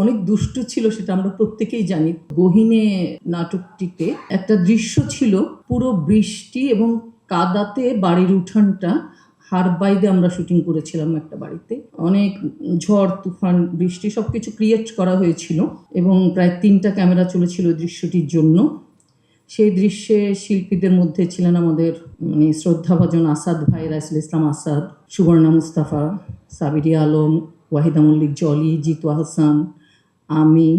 অনেক দুষ্ট ছিল সেটা আমরা প্রত্যেকেই জানি। গহীনে নাটকটিতে একটা দৃশ্য ছিল, পুরো বৃষ্টি এবং কাদাতে বাড়ির উঠানটা হাড় বাইদে আমরা শুটিং করেছিলাম একটা বাড়িতে। অনেক ঝড় তুফান বৃষ্টি সবকিছু ক্রিয়েট করা হয়েছিল এবং প্রায় 3টা ক্যামেরা চলেছিল দৃশ্যটির জন্য। সেই দৃশ্যে শিল্পীদের মধ্যে ছিলেন আমাদের শ্রদ্ধাভাজন আসাদ ভাই, রাইসুল ইসলাম আসাদ, সুবর্ণা মুস্তাফা, সাবিরি আলম, ওয়াহিদা মল্লিক জলি, জিতু হাসান, আমি,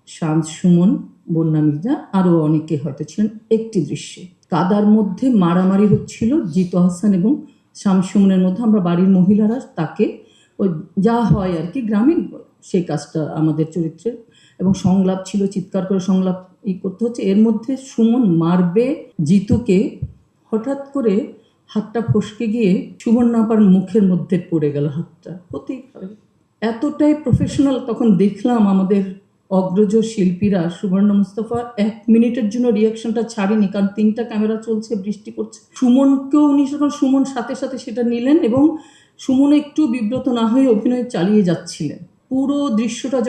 শান্ত সুমন, বন্যা মির্জা, আরও অনেকে হয়তো ছিলেন একটি দৃশ্যে। কাদার মধ্যে মারামারি হচ্ছিল জিতু হাসান এবং শামসুমনের মধ্যে। আমরা বাড়ির মহিলারা তাকে ওই যা হয় আর কি গ্রামীণ সেই কাজটা আমাদের চরিত্রের, এবং সংলাপ ছিল, চিৎকার করে সংলাপ করতে হচ্ছে। এর মধ্যে সুমন মারবে জিতুকে, হঠাৎ করে হাতটা ফসকে গিয়ে সুবর্ণাপার মুখের মধ্যে পড়ে গেল হাতটা। হতেই পারে, এতটাই প্রফেশনাল। তখন দেখলাম আমাদের অগ্রজ শিল্পীরা, সুবর্ণা মুস্তাফা 1 মিনিটের জন্য রিয়াকশনটা ছাড়েনি, কারণ 3টা ক্যামেরা চলছে, বৃষ্টি পড়ছে। সুমনকেও উনি সুমন সাথে সাথে সেটা নিলেন এবং সুমন একটু বিব্রত না হয়ে অভিনয় চালিয়ে যাচ্ছিলেন। পুরো দৃশ্যটা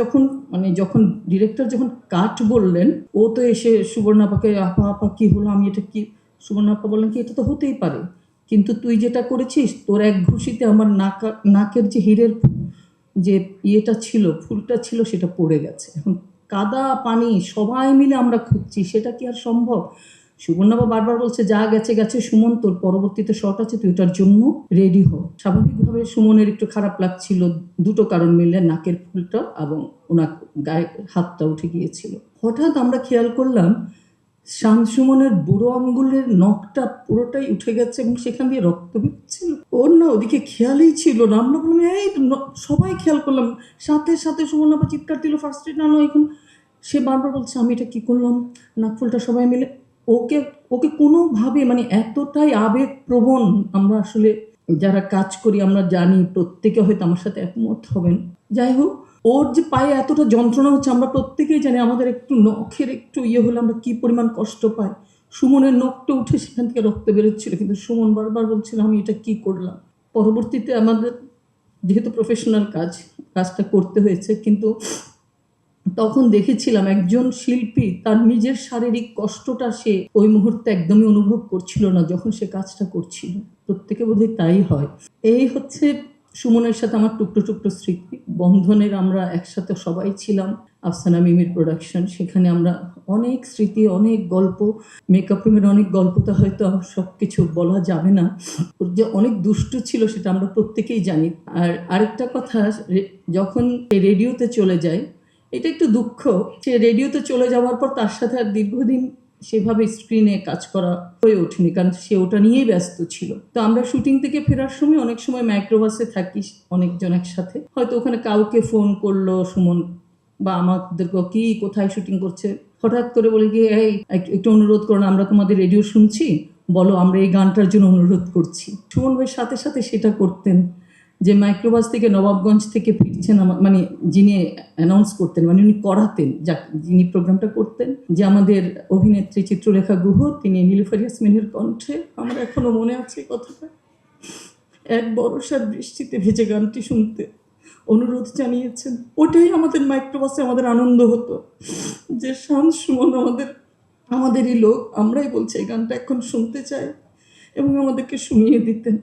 যখন ডিরেক্টর যখন কাট বললেন, ও তো এসে সুবর্ণাপাকে, আপা আপা কী হলো, আমি এটা কি, সুবর্ণাপা বললেন কি এটা তো হতেই পারে, কিন্তু তুই যেটা করেছিস, তোর এক ঘুষিতে আমার নাকের যে হীরের যে ইয়েটা ছিল, ফুলটা ছিল, সেটা পড়ে গেছে। এখন কাদা পানি সবাই মিলে আমরা খুঁজছি, সেটা কি আর সম্ভব? সুবর্ণাবা বারবার বলছে যা গেছে গেছে, সুমন তোর পরবর্তীতে শট আছে, তুই ওটার জন্য রেডি হো। স্বাভাবিকভাবে সুমনের একটু খারাপ লাগছিল, দুটো কারণ মিলে, নাকের ফুলটা এবং ওনার গায়ে হাতটা উঠে গিয়েছিল। হঠাৎ আমরা খেয়াল করলাম শামসুমনের বুড়ো আঙ্গুলের নখটা পুরোটাই উঠে গেছে এবং সেখান দিয়ে রক্ত বেরোচ্ছিল। ওর না ওদিকে খেয়ালই ছিল না। আমরা বললাম এই সবাই খেয়াল করলাম, সাথে সাথে সুবর্ণাপা চিৎকার দিল, ফার্স্ট এড আনো এখন। সে বারবার বলছে আমি এটা কী করলাম, নাকফুলটা সবাই মিলে। ওকে কোনোভাবে এতটাই আবেগপ্রবণ, আমরা আসলে যারা কাজ করি আমরা জানি, প্রত্যেকে হয়তো আমার সাথে একমত হবেন। যাই হোক, ওর যে পায়ে এতটা যন্ত্রণা হচ্ছে আমরা প্রত্যেকেই জানি। আমাদের একটু নখের একটু হলে আমরা কী পরিমাণ কষ্ট পাই। সুমনের নখটা উঠে সেখান থেকে রক্ত বেরোচ্ছিল, কিন্তু সুমন বারবার বলছিল আমি এটা কি করলাম। পরবর্তীতে আমাদের যেহেতু প্রফেশনাল কাজটা করতে হয়েছে, কিন্তু তখন দেখেছিলাম একজন শিল্পী তার নিজের শারীরিক কষ্টটা সে ওই মুহূর্তে একদমই অনুভব করছিল না যখন সে কাজটা করছিল। প্রত্যেকে বোধহয় তাই হয়। এই হচ্ছে সুমনের সাথে আমার টুকরো টুকরো স্মৃতি। বন্ধনের আমরা একসাথে সবাই ছিলাম, আফসানা মিমির প্রোডাকশন। সেখানে আমরা অনেক স্মৃতি, অনেক গল্প, মেকআপ রুমের অনেক গল্পটা হয়তো সব কিছু বলা যাবে না। ওর যে অনেক দুষ্ট ছিল সেটা আমরা প্রত্যেকেই জানি। আর আরেকটা কথা, যখন রেডিওতে চলে যায়, এটা একটু দুঃখ, সে রেডিওতে চলে যাওয়ার পর তার সাথে আর দীর্ঘদিন সেভাবে স্ক্রিনে কাজ করা হয়ে ওঠেনি, কারণ সে ওটা নিয়েই ব্যস্ত ছিল। তো আমরা শুটিং থেকে ফেরার সময় অনেক সময় মাইক্রোবাসে থাকি অনেকজন একসাথে, হয়তো ওখানে কাউকে ফোন করলো সুমন বা আমাদেরকে, কি কোথায় শুটিং করছে, হঠাৎ করে বলে গিয়ে এই একটু অনুরোধ করো না, আমরা তোমাদের রেডিও শুনছি, বলো আমরা এই গানটার জন্য অনুরোধ করছি। সুমন ভাই সাথে সাথে সেটা করতেন, যে মাইক্রোবাস থেকে নবাবগঞ্জ থেকে ফিরছেন, যিনি অ্যানাউন্স করতেন, উনি করাতেন, যিনি প্রোগ্রামটা করতেন, যে আমাদের অভিনেত্রী চিত্রলেখা গুহ, তিনি নীলুফার ইয়াসমিনের কণ্ঠে, আমার এখনো মনে আছে কথাটা, এক বর্ষার বৃষ্টিতে ভেজে গানটি শুনতে অনুরোধ জানিয়েছেন। ওটাই আমাদের মাইক্রোবাসে আমাদের আনন্দ হতো, যে শান্ত সুমন আমাদেরই লোক, আমরাই বলছি এই গানটা এখন শুনতে চাই, এবং আমাদেরকে শুনিয়ে দিতেন।